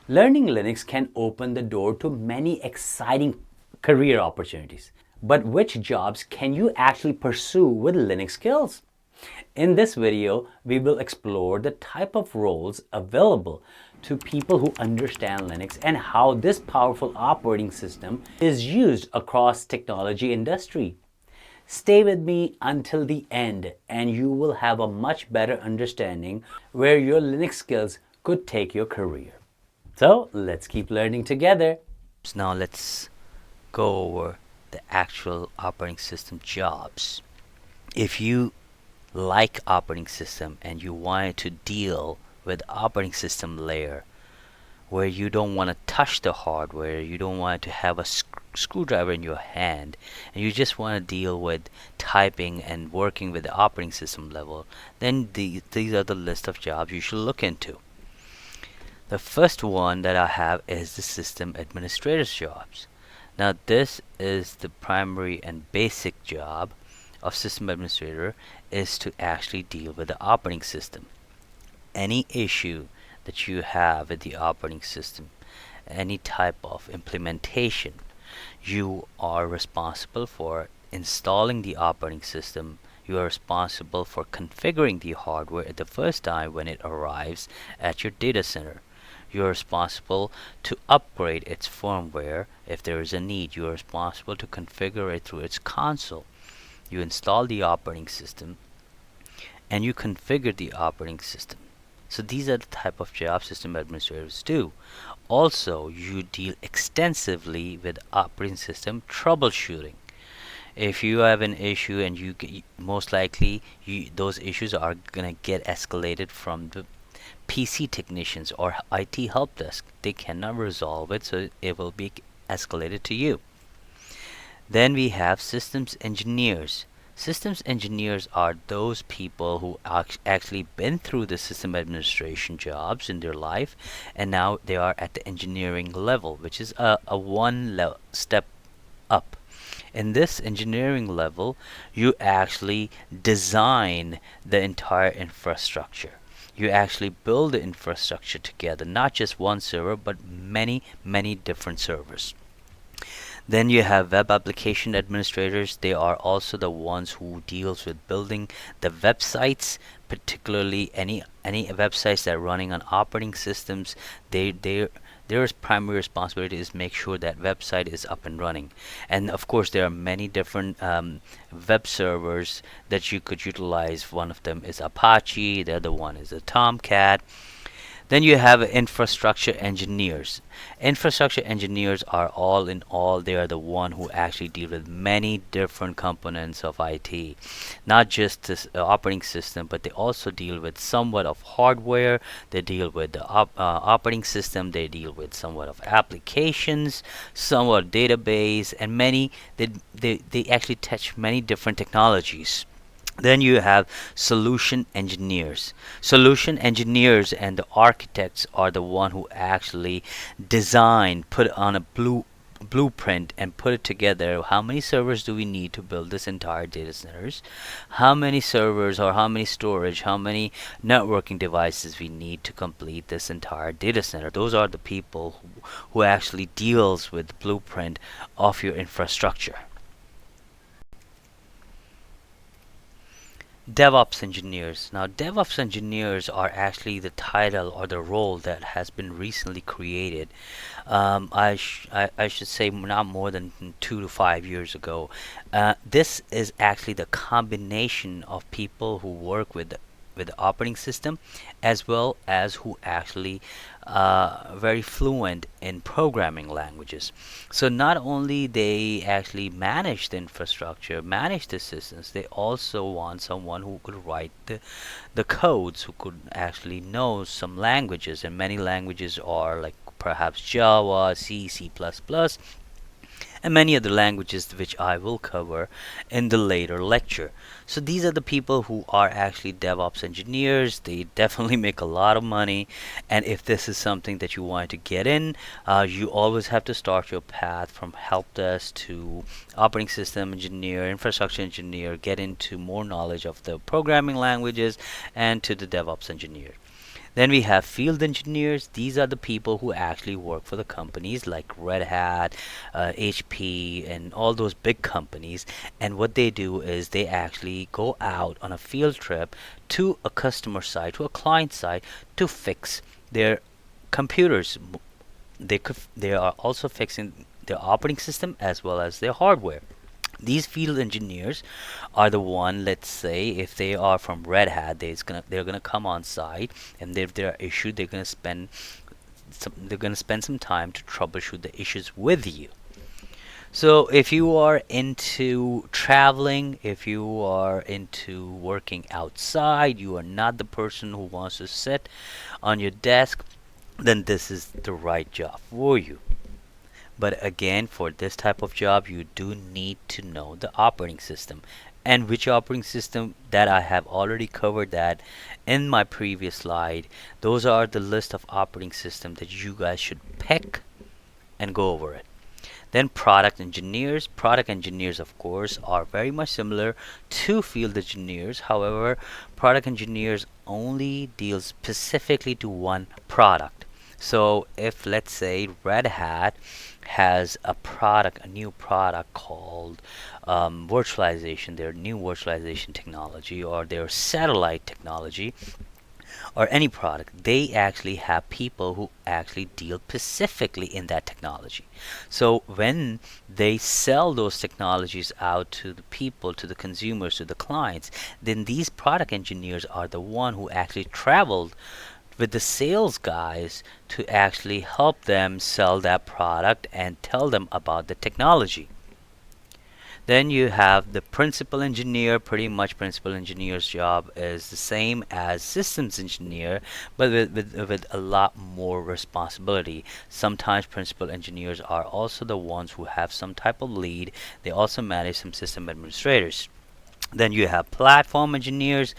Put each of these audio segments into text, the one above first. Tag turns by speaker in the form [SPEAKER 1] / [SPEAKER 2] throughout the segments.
[SPEAKER 1] Learning Linux can open the door to many exciting career opportunities. But which jobs can you actually pursue with Linux skills? In this video, we will explore the type of roles available to people who understand Linux and how this powerful operating system is used across technology industry. Stay with me until the end and you will have a much better understanding where your Linux skills could take your career. So let's keep learning together.
[SPEAKER 2] Now let's go over the actual operating system jobs. If you like operating system and you wanted to deal with operating system layer where you don't want to touch the hardware, you don't want to have a screwdriver in your hand, and you just want to deal with typing and working with the operating system level, then these are the list of jobs you should look into. The first one that I have is the system administrator's jobs. Now this is the primary and basic job of system administrator, is to actually deal with the operating system. Any issue that you have with the operating system, any type of implementation, you are responsible for installing the operating system. You are responsible for configuring the hardware at the first time when it arrives at your data center. You are responsible to upgrade its firmware if there is a need. You are responsible to configure it through its console. You install the operating system and you configure the operating system. So these are the type of jobs system administrators do. Also, you deal extensively with operating system troubleshooting. If you have an issue and most likely those issues are gonna get escalated from the PC technicians or IT help desk. They cannot resolve it, so it will be escalated to you. Then we have systems engineers. Systems engineers are those people who actually been through the system administration jobs in their life, and now they are at the engineering level, which is a one step up. In this engineering level, you actually design the entire infrastructure. You actually build the infrastructure together, not just one server, but many different servers. Then you have web application administrators. They are also the ones who deals with building the websites, particularly any websites that are running on operating systems. Their primary responsibility is make sure that website is up and running. And of course, there are many different web servers that you could utilize. One of them is Apache. The other one is a Tomcat. Then you have infrastructure engineers. Infrastructure engineers are all in all, they are the one who actually deal with many different components of IT. Not just this operating system, but they also deal with somewhat of hardware. They deal with the operating system. They deal with somewhat of applications, somewhat database, and they actually touch many different technologies. Then you have solution engineers. Solution engineers and the architects are the one who actually design, put on a blueprint and put it together. How many servers do we need to build this entire data centers? How many servers or how many storage, how many networking devices we need to complete this entire data center? Those are the people who actually deals with the blueprint of your infrastructure. DevOps engineers. Now, DevOps engineers are actually the title or the role that has been recently created. I should say not more than 2 to 5 years ago. This is actually the combination of people who work with the operating system, as well as who actually very fluent in programming languages. So not only they actually manage the infrastructure, manage the systems, they also want someone who could write the codes, who could actually know some languages, and many languages are like perhaps Java, C++, and many other languages which I will cover in the later lecture. So these are the people who are actually DevOps engineers. They definitely make a lot of money, and if this is something that you want to get in, you always have to start your path from help desk to operating system engineer, infrastructure engineer, get into more knowledge of the programming languages, and to the DevOps engineer. Then we have field engineers. These are the people who actually work for the companies like Red Hat, HP, and all those big companies. And what they do is they actually go out on a field trip to a customer site, to a client site, to fix their computers. They are also fixing their operating system as well as their hardware. These field engineers are the one, let's say, if they are from Red Hat, they're gonna come on site, and if there are issues, they're gonna spend some time to troubleshoot the issues with you. So if you are into traveling, if you are into working outside, you are not the person who wants to sit on your desk, then this is the right job for you. But again, for this type of job, you do need to know the operating system. And which operating system, that I have already covered that in my previous slide. Those are the list of operating system that you guys should pick and go over it. Then product engineers. Product engineers, of course, are very much similar to field engineers. However, product engineers only deal specifically to one product. So if, let's say, Red Hat has a new product called virtualization, their new virtualization technology, or their satellite technology, or any product, they actually have people who actually deal specifically in that technology. So when they sell those technologies out to the people, to the consumers, to the clients, then these product engineers are the one who actually traveled with the sales guys to actually help them sell that product and tell them about the technology. Then you have the principal engineer. Pretty much principal engineer's job is the same as systems engineer, but with a lot more responsibility. Sometimes principal engineers are also the ones who have some type of lead. They also manage some system administrators. Then you have platform engineers.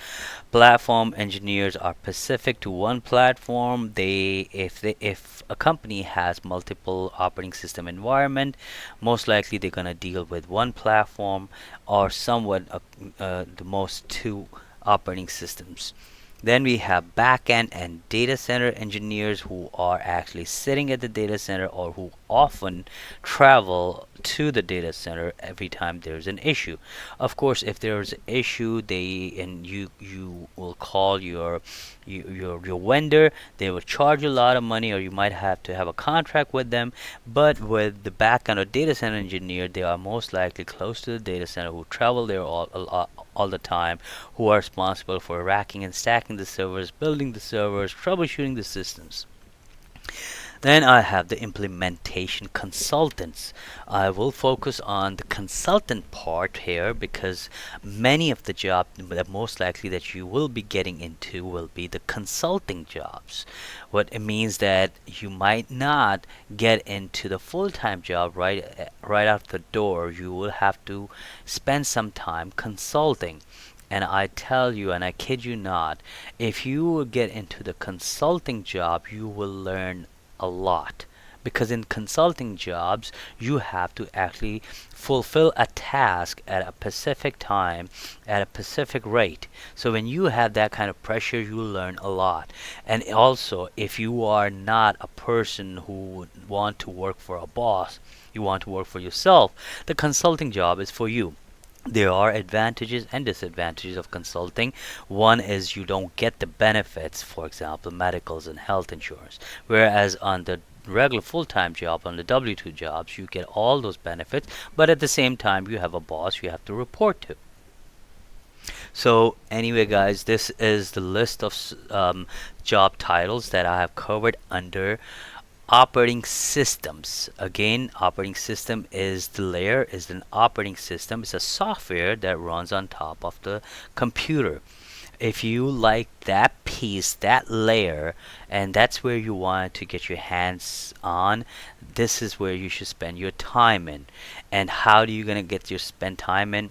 [SPEAKER 2] Platform engineers are specific to one platform. If a company has multiple operating system environment, most likely they're gonna deal with one platform or somewhat the most two operating systems. Then we have backend and data center engineers who are actually sitting at the data center or who often travel to the data center every time there's an issue. Of course, if there's an issue, you will call your vendor. They will charge you a lot of money, or you might have to have a contract with them. But with the backend or data center engineer, they are most likely close to the data center, who travel there all the time, who are responsible for racking and stacking the servers, building the servers, troubleshooting the systems. Then I have the implementation consultants. I will focus on the consultant part here because many of the jobs that most likely that you will be getting into will be the consulting jobs. What it means that you might not get into the full-time job right out the door. You will have to spend some time consulting. And I tell you, and I kid you not, if you get into the consulting job, you will learn a lot. Because in consulting jobs, you have to actually fulfill a task at a specific time, at a specific rate. So when you have that kind of pressure, you learn a lot. And also, if you are not a person who would want to work for a boss, you want to work for yourself, the consulting job is for you. There are advantages and disadvantages of consulting. One is you don't get the benefits, for example, medicals and health insurance. Whereas on the regular full-time job, on the W-2 jobs, you get all those benefits, but at the same time, you have a boss you have to report to. So anyway, guys, this is the list of job titles that I have covered under operating systems. Again, operating system is the layer, is an operating system. It's a software that runs on top of the computer. If you like that piece, that layer, and that's where you want to get your hands on, this is where you should spend your time in. And how do you gonna get your spend time in?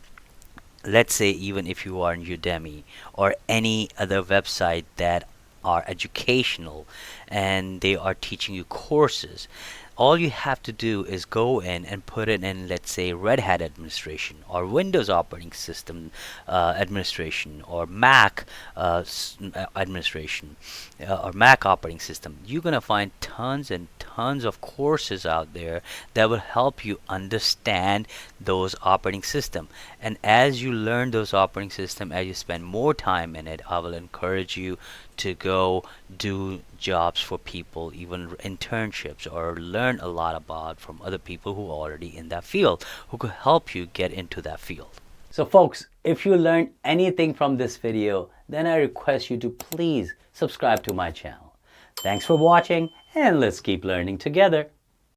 [SPEAKER 2] Let's say even if you are in Udemy or any other website that are educational and they are teaching you courses. All you have to do is go in and put it in, let's say, Red Hat administration or Windows operating system administration or Mac administration or Mac operating system. You're going to find tons and tons of courses out there that will help you understand those operating system. And as you learn those operating system, as you spend more time in it, I will encourage you to go do jobs for people, even internships, or learn a lot about from other people who are already in that field, who could help you get into that field.
[SPEAKER 1] So folks, if you learned anything from this video, then I request you to please subscribe to my channel. Thanks for watching, and let's keep learning together.